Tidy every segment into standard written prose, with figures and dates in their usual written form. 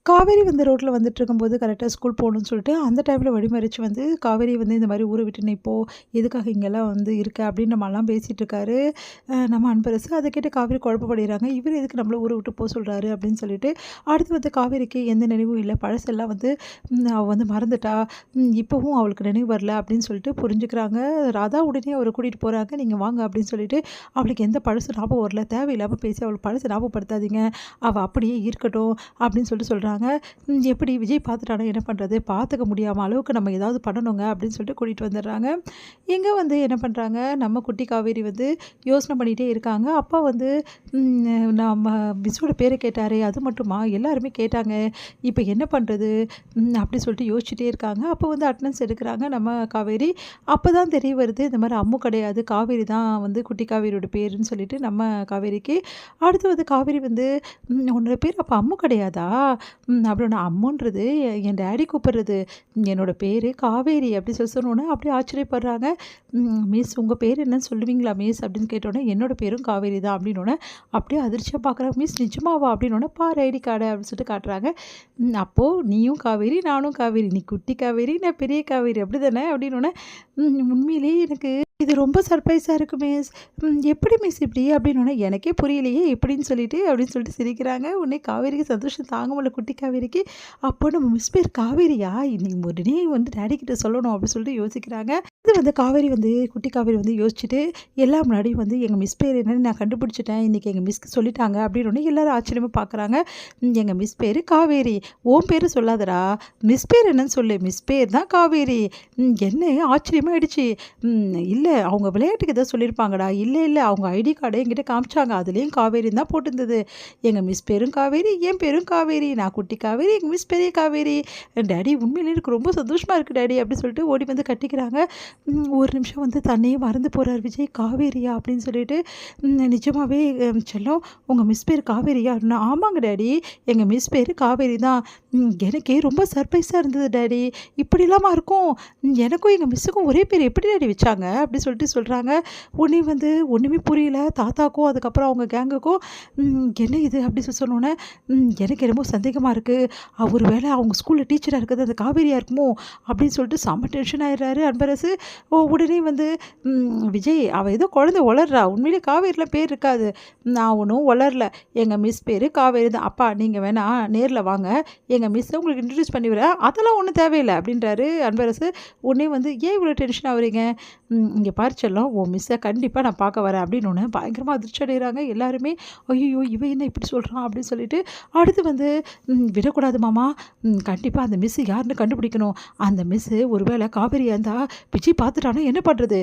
காவேரி வந்து ரோட்ல வந்துட்டுருக்கும்போது கரெக்ட்டா ஸ்கூல் போகணும்னு சொல்லிட்டு, அந்த டைம்ல வழிமறிச்சு வந்து காவேரி வந்து இந்த மாரி ஊர விட்டு நீ போ! எதுக்காக இங்கலாம் வந்து இருக்க? அப்படின்னு நம்மலாம் பேசிட்டு இருக்காரு. நம்ம அன்பரசு. அத கேட்டு காவேரி குழப்பமடைறாங்க. இவரு எதுக்கு நம்மள ஊர விட்டு சொல்றாரு? அப்படின்னு சொல்லிட்டு, அடுத்து வந்து காவேரிக்கு எந்த நினைவும் இல்ல. பழசெல்லாம் வந்து அவ வந்து மறந்துட்டா. இப்பவும் அவளுக்கு நினைவு வரல அப்படின்னு சொல்லிட்டு புரிஞ்சுக்கிறாங்க. ராதா உடனே அவர கூட்டிட்டு போறாங்க. நீங்க வாங்க அப்படின்னு சொல்லிட்டு, அவளுக்கு எந்த பழசும் ஞாபகம் வரல. தேவையில்லாம பேசி அவளுக்கு பழச ஞாபகப்படுத்தாதீங்க. அவ அப்படியே இருக்கட்டும் அப்படின்னு சொல்றாங்க. எப்படி விஜய் பார்த்துட்டானா என்ன பண்ணுறது? பார்த்துக்க முடியாம அளவுக்கு நம்ம ஏதாவது பண்ணணுங்க அப்படின்னு சொல்லிட்டு கூட்டிகிட்டு வந்துடுறாங்க. இங்கே வந்து என்ன பண்ணுறாங்க, நம்ம குட்டி காவேரி வந்து யோசனை பண்ணிகிட்டே இருக்காங்க. அப்பா வந்து நம்ம மிஸ்ஸோட பேரை கேட்டாரே அது மட்டுமா? எல்லாருமே கேட்டாங்க. இப்போ என்ன பண்ணுறது? அப்படி சொல்லிட்டு யோசிச்சுட்டே இருக்காங்க. அப்போ வந்து அட்டனன்ஸ் எடுக்கிறாங்க நம்ம காவேரி. அப்போ தான் தெரிய வருது இந்த மாதிரி அம்மு கிடையாது, காவேரி தான் வந்து குட்டி காவேரியோட பேருன்னு சொல்லிட்டு நம்ம காவேரிக்கு. அடுத்து வந்து காவேரி வந்து உன்னோட பேர் அப்போ அம்மு கிடையாதா? அப்புறம் நான் அம்முன்றது என் டாடி கூப்பிடுறது. என்னோட பேரு காவேரி அப்படி சொன்னோனே அப்படியே ஆச்சரியப்படுறாங்க. மிஸ் உங்க பேர் என்னன்னு சொல்லுவீங்களா மிஸ்? அப்படின்னு கேட்டோனே, என்னோட பேரும் காவேரி தான் அப்படின்னோனே, அப்படியே அதிர்ச்சியா பார்க்குறாங்க. மிஸ் நிஜமாவா? அப்படின்னோனே, பாரு ஐடி கார்டு அப்படின்னு சொல்லிட்டு காட்டுறாங்க. அப்போ நீயும் காவேரி, நானும் காவேரி. நீ குட்டி காவேரி, நான் பெரிய காவேரி அப்படிதானே? அப்படின்னோனே, உண்மையிலேயே எனக்கு இது ரொம்ப சர்ப்ரைஸா இருக்கு மிஸ். எப்படி மிஸ் இப்படி? அப்படின்னோனே, எனக்கே புரியலையே எப்படின்னு சொல்லிட்டு அப்படின்னு சொல்லிட்டு சிரிக்கிறாங்க. உடனே காவேரிக்கு சந்தோஷம் தாங்க முடியல குட்டி காவேரிக்கு. அப்போ நம்ம மிஸ் பேர் காவேரியா? இன்னைக்கு உடனே வந்து டாடி கிட்ட சொல்லணும் அப்படின்னு சொல்லிட்டு யோசிக்கிறாங்க. இது வந்து காவேரி வந்து குட்டி காவேரி வந்து யோசிச்சுட்டு, எல்லா முன்னாடியும் வந்து எங்கள் மிஸ் பேர் என்னன்னு நான் கண்டுபிடிச்சிட்டேன். இன்றைக்கி எங்கள் மிஸ்க்கு சொல்லிட்டாங்க அப்படின்னோடனே எல்லாரும் ஆச்சரியமாக பார்க்குறாங்க. எங்கள் மிஸ் பேர் காவேரி. உன் பேர் சொல்லாதடா, மிஸ் பேர் என்னன்னு சொல்லு. மிஸ் பேர் தான் காவேரி. என்ன ஆச்சரியமாயிடுச்சு. இல்லை அவங்க விளையாட்டுக்கு எதாவது சொல்லியிருப்பாங்கடா. இல்லை இல்லை அவங்க ஐடி கார்டை என்கிட்ட காமிச்சாங்க. அதுலேயும் காவேரின்னு தான் போட்டிருந்தது. எங்கள் மிஸ் பேரும் காவேரி, என் பேரும் காவேரி. நான் குட்டி காவேரி, எங்கள் மிஸ் பெரிய காவேரி. டாடி உண்மையிலே எனக்கு ரொம்ப சந்தோஷமாக இருக்குது டாடி அப்படின்னு சொல்லிட்டு ஓடி வந்து கட்டிக்கிறாங்க. ஒரு நிமிஷம் வந்து தன்னையே மறந்து போகிறார் விஜய். காவேரியா அப்படின்னு சொல்லிட்டு, நிஜமாவே செல்லம் உங்கள் மிஸ் பேர் காவேரியா? அப்படின்னா, ஆமாங்க டாடி எங்கள் மிஸ் பேர் காவேரி தான். எனக்கே ரொம்ப சர்ப்ரைஸாக இருந்தது டாடி. இப்படிலாமா இருக்கும்? எனக்கும் எங்கள் மிஸ்ஸுக்கும் ஒரே பேர் எப்படி டாடி வச்சாங்க? அப்படி சொல்லிட்டு சொல்கிறாங்க. உடனே வந்து ஒன்றுமே புரியல தாத்தாக்கும் அதுக்கப்புறம் அவங்க கேங்குக்கும். என்ன இது அப்படி சொன்னோன்னே, எனக்கு என்னமோ சந்தேகமாக இருக்குது. ஒரு வேளை அவங்க ஸ்கூலில் டீச்சராக இருக்கிறது அந்த காவேரியாக இருக்குமோ அப்படின்னு சொல்லிட்டு செம்ம டென்ஷன் ஆயிடுறாரு அன்பரசு. உடனே வந்து விஜய் அவள் ஏதோ குழந்தை வளர்றா, உண்மையிலே காவேரிலாம் பேர் இருக்காது. நான் ஒன்றும் வளரல, எங்கள் மிஸ் பேர் காவேரி தான். அப்பா நீங்கள் வேணா நேரில் வாங்க, எங்கள் மிஸ்ஸை உங்களுக்கு இன்ட்ரடியூஸ் பண்ணி வரேன். அதெல்லாம் ஒன்றும் தேவையில்லை அப்படின்றாரு அன்பரசு. உடனே வந்து ஏன் இவ்வளோ டென்ஷன் ஆகுறீங்க? இங்கே பாரு செல்லம், உன் மிஸ்ஸை கண்டிப்பாக நான் பார்க்க வரேன் அப்படின்னு ஒன்று பயங்கரமாக அதிர்ச்சி அடைகிறாங்க எல்லாருமே. ஐயோ இவன் என்ன இப்படி சொல்கிறான் அப்படின்னு சொல்லிட்டு, அடுத்து வந்து விடக்கூடாது மாமா, கண்டிப்பாக அந்த மிஸ்ஸு யாருன்னு கண்டுபிடிக்கணும். அந்த மிஸ்ஸு ஒருவேளை காவேரியாக இருந்தால் விஜய் பார்த்துட்டானா என்ன பண்ணுறது?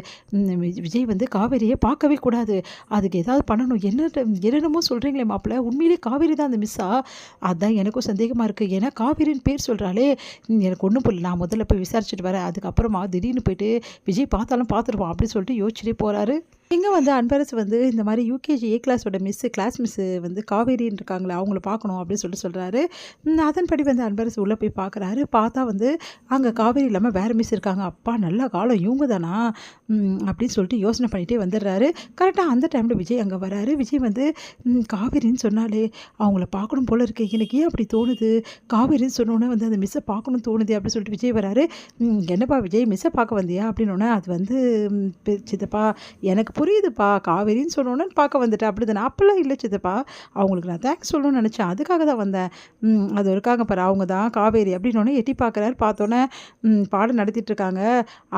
விஜய் வந்து காவேரியை பார்க்கவே கூடாது. அதுக்கு ஏதாவது பண்ணணும். என்னென்னமோ சொல்கிறீங்களே மாப்பிள்ள, உண்மையிலே காவேரி தான் அந்த மிஸ்ஸா? அதுதான் எனக்கும் சந்தேகமாக இருக்குது. ஏன்னா காவேரின்னு பேர் சொல்கிறாளே, எனக்கு ஒன்றும் புரியல. நான் முதல்ல போய் விசாரிச்சுட்டு வரேன். அதுக்கப்புறமா திடீர்னு போயிட்டு விஜய் பார்த்தாலும் பார்த்துருவான் அப்படின்னு சொல்லிட்டு யோசிச்சுட்டே போகிறாரு. இங்கே வந்து அன்பரசு வந்து இந்த மாதிரி யூகேஜி ஏ கிளாஸோட கிளாஸ் மிஸ்ஸு வந்து காவேரின்னு இருக்காங்களே அவங்கள பார்க்கணும் அப்படின்னு சொல்லிட்டு சொல்கிறாரு. அதன்படி வந்து அன்பரசு உள்ளே போய் பார்க்குறாரு. பார்த்தா வந்து அங்கே காவேரி இல்லாமல் வேறு மிஸ் இருக்காங்க. அப்பா நல்ல காலம் இவங்க தானா அப்படின்னு சொல்லிட்டு யோசனை பண்ணிகிட்டே வந்துடுறாரு. கரெக்டாக அந்த டைமில் விஜய் அங்கே வராரு. விஜய் வந்து காவேரின்னு சொன்னாலே அவங்கள பார்க்கணும் போல இருக்கு, எனக்கு ஏன் அப்படி தோணுது? காவேரின்னு சொன்னோன்னே வந்து அந்த மிஸ்ஸை பார்க்கணும்னு தோணுது அப்படின்னு சொல்லிட்டு விஜய் வராரு. என்னப்பா விஜய் மிஸ்ஸை பார்க்க வந்தியா அப்படின்னோடனே, அது வந்து சித்தப்பா எனக்கு புரியுதுப்பா, காவேரின்னு சொன்னோன்னு பார்க்க வந்துட்டேன் அப்படி தானே? அப்போல்லாம் இல்லை சித்தப்பா, அவங்களுக்கு நான் தேங்க்ஸ் சொல்லணும்னு நினச்சேன், அதுக்காக தான் வந்தேன். அது இருக்காங்க பாரு அவங்க தான் காவேரி அப்படின்னோடனே எட்டி பார்க்குறாரு. பார்த்தோன்னே பாடம் நடத்திட்டு இருக்காங்க,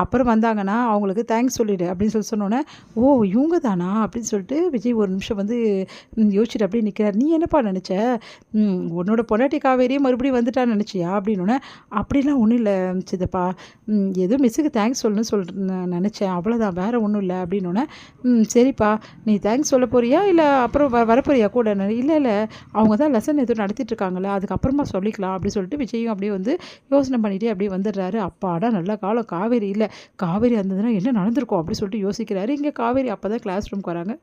அப்புறம் வந்தாங்கன்னா அவங்களுக்கு தேங்க்ஸ் சொல்லிவிடு அப்படின்னு சொன்னோன்னே, ஓ இவங்க தானா அப்படின்னு சொல்லிட்டு விஜய் ஒரு நிமிஷம் வந்து யோசிச்சுட்டு அப்படியே நிற்கிறார். நீ என்னப்பா நினச்ச? உன்னோட பொண்டாட்டி காவேரியே மறுபடியும் வந்துட்டான்னு நினச்சியா அப்படின்னோடனே, அப்படிலாம் ஒன்றும் இல்லை சித்தப்பா, ஏதோ மிஸ்ஸுக்கு தேங்க்ஸ் சொல்லணும்னு நினச்சேன், அவ்வளோதான், வேறு ஒன்றும் இல்லை அப்படின்னோடனே, சரிப்பா நீ தேங்க்ஸ் சொல்ல போறியா இல்லை அப்புறம் வரப்போறியா கூட? இல்லை இல்லை அவங்க தான் லெசன் எதுவும் நடத்திட்டு இருக்காங்களே, அதுக்கப்புறமா சொல்லிக்கலாம் அப்படின்னு சொல்லிட்டு விஜயும் அப்படியே வந்து யோசனை பண்ணிகிட்டே அப்படியே வந்துடுறாரு. அப்பாடா நல்ல காலம், காவேரி இல்லை, காவேரி இருந்ததுன்னா என்ன நடந்திருக்கும் அப்படி சொல்லிட்டு யோசிக்கிறாரு. இங்கே காவேரி அப்போ தான் கிளாஸ் ரூம்க்கு வராங்க.